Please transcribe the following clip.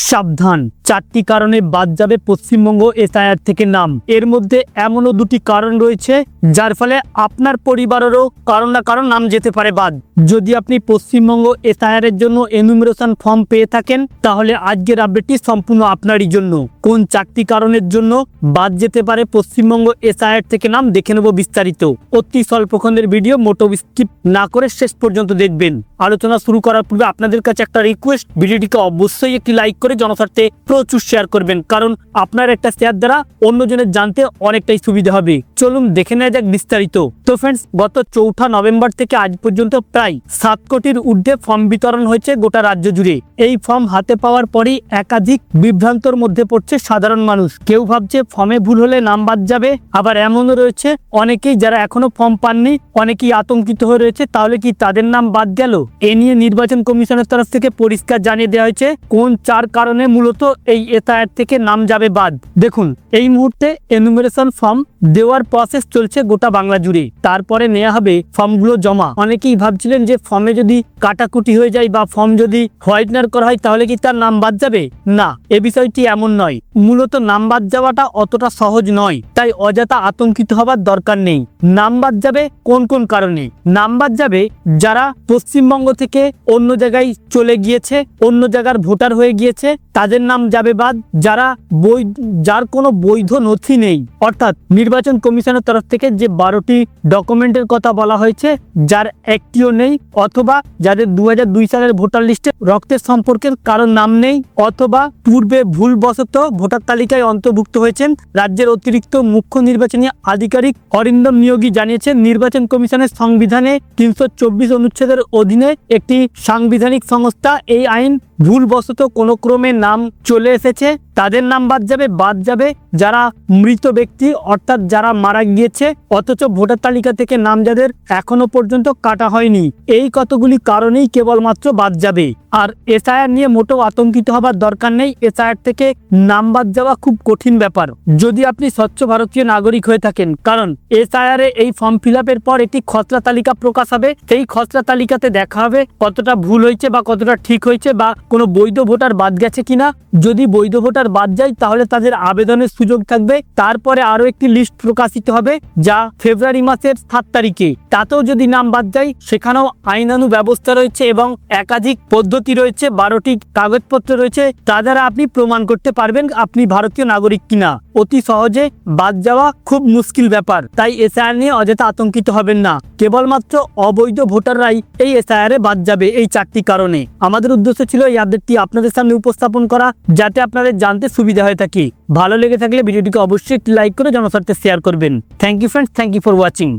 সাবধান, 4টি কারণে বাদ যাবে পশ্চিমবঙ্গ এসআইআর থেকে নাম। এর মধ্যে এমনও 2টি কারণ রয়েছে যার ফলে আপনার পরিবারেরও কারণ না কারণ নাম যেতে পারে বাদ। যদি আপনি পশ্চিমবঙ্গ এসআইআর এর জন্য এনুমিনেশন ফর্ম পেয়ে থাকেন তাহলে আজকের আপডেটটি সম্পূর্ণ আপনারই জন্য। কোন 4টি কারণের জন্য বাদ যেতে পারে পশ্চিমবঙ্গ এসআইআর থেকে নাম দেখে নেব বিস্তারিত। অতি স্বল্পক্ষণের ভিডিও, মোটো স্কিপ না করে শেষ পর্যন্ত দেখবেন। আলোচনা শুরু করার পূর্বে আপনাদের কাছে একটা রিকোয়েস্ট, ভিডিওটিকে অবশ্যই একটি লাইক করে জনস্বার্থে প্রচুর শেয়ার করবেন, কারণ আপনার একটা শেয়ার দ্বারা অন্যজনের জানতে অনেকটাই সুবিধা হবে। চলুন দেখে নেওয়া যাক বিস্তারিত। তো ফ্রেন্ডস, গত 4 নভেম্বর থেকে আজ পর্যন্ত প্রায় 7 কোটির ঊর্ধ্বে ফর্ম বিতরণ হয়েছে গোটা রাজ্য জুড়ে। এই ফর্ম হাতে পাওয়ার পরই একাধিক বিভ্রান্তর মধ্যে পড়ছে সাধারণ মানুষ। কেউ ভাবছে ফর্মে ভুল হলে নাম বাদ যাবে, আবার এমনও রয়েছে অনেকেই যারা এখনো ফর্ম পাননি, অনেকেই আতঙ্কিত হয়ে রয়েছে তাহলে কি তাদের নাম বাদ গেল। এ নিয়ে নির্বাচন কমিশনের তরফ থেকে পরিষ্কার জানিয়ে দেওয়া হয়েছে কোন 4 কারণে মূলত এই এসআইআর থেকে নাম যাবে বাদ। দেখুন, এই মুহূর্তে এনুমিনেশন ফর্ম দেওয়ার প্রসেস চলছে গোটা বাংলা জুড়ে। তারপরে নেওয়া হবে ফর্মগুলো জমা। অনেকেই ভাবছিলেন যে ফর্মে যদি কাটাকুটি হয়ে যায় বা ফর্ম যদি হোয়াইটনার করা হয় তাহলে কি তার নাম বাদ যাবে। না, এ বিষয়টি এমন নয়। মূলত নাম বাদ যাওয়াটা অতটা সহজ নয়, তাই অযথা আতঙ্কিত হবার দরকার নেই। নাম বাদ যাবে কোন কোন কারণে? নাম বাদ যাবে যারা পশ্চিমবঙ্গ থেকে অন্য জায়গায় চলে গিয়েছে, অন্য জায়গার ভোটার হয়ে গিয়েছে, তাদের নাম যাবে বাদ। যার কোনো বৈধ নথি নেই, অর্থাৎ নির্বাচন কমিশনের তরফ থেকে যে 12টি ডকুমেন্টের কথা বলা হয়েছে যার একটিও নেই, অথবা যাদের 2002 সালের ভোটার লিস্টে রক্তের সম্পর্কের কারো নাম নেই, অথবা পূর্বে ভুলবশত ভোটার তালিকায় অন্তর্ভুক্ত হয়েছেন। রাজ্যের অতিরিক্ত মুখ্য নির্বাচনী আধিকারিক অরিন্দম নিয়োগী জানিয়েছেন, নির্বাচন কমিশনের সংবিধানে 324 অনুচ্ছেদের অধীনে একটি সাংবিধানিক সংস্থা এই আইন ভুলবশত কোনো ক্রমে নাম চলে এসেছে, তাদের নাম বাদ যাবে যারা মৃত ব্যক্তি, অর্থাৎ যারা মারা গিয়েছে অথচ ভোটার তালিকা থেকে নাম যাদের এখনো পর্যন্ত কাটা হয়নি। এই কতগুলি কারণেই কেবলমাত্র বাদ যাবে। আর এসআইআর নিয়ে মোটেও আতঙ্কিত হবার দরকার নেই। এসআইআর থেকে নাম বাদ যাওয়া খুব কঠিন ব্যাপার যদি আপনি স্বচ্ছ ভারতীয় নাগরিক হয়ে থাকেন, কারণ এসআইআর এই ফর্ম ফিল আপের পর একটি খসড়া তালিকা প্রকাশ হবে। সেই খসড়া তালিকাতে দেখা হবে কতটা ভুল হয়েছে বা কতটা ঠিক হয়েছে, বা কোনো বৈধ ভোটার বাদ গেছে কিনা। যদি বৈধ ভোটার বাদ যায় তাহলে তাদের আবেদনের সুযোগ থাকবে। তারপরে আরো একটি লিস্ট প্রকাশিত হবে যা ফেব্রুয়ারি মাসের 7 তারিখে। তাতেও যদি নাম বাদ যায় সেখানেও আইনানু ব্যবস্থা রয়েছে এবং একাধিক পদ্ধতি রয়েছে, 12টি কাগজপত্র রয়েছে, তা দ্বারা আপনি প্রমাণ করতে পারবেন আপনি ভারতীয় নাগরিক কিনা। অতি সহজে বাদ যাওয়া খুব মুশকিল ব্যাপার, তাই এসআইআর নিয়ে অযথা আতঙ্কিত হবেন না। কেবলমাত্র অবৈধ ভোটাররাই এই এসআইআরে বাদ যাবে এই 4টি কারণে। আমাদের উদ্দেশ্য ছিল এই আপডেটটি আপনাদের সামনে উপস্থাপন করা, যাতে আপনাদের জানতে সুবিধা হয়ে থাকে। ভালো লেগে থাকলে ভিডিওটিকে অবশ্যই একটি লাইক করে জনস্বার্থে শেয়ার করবেন। Thank you friends, thank you for watching.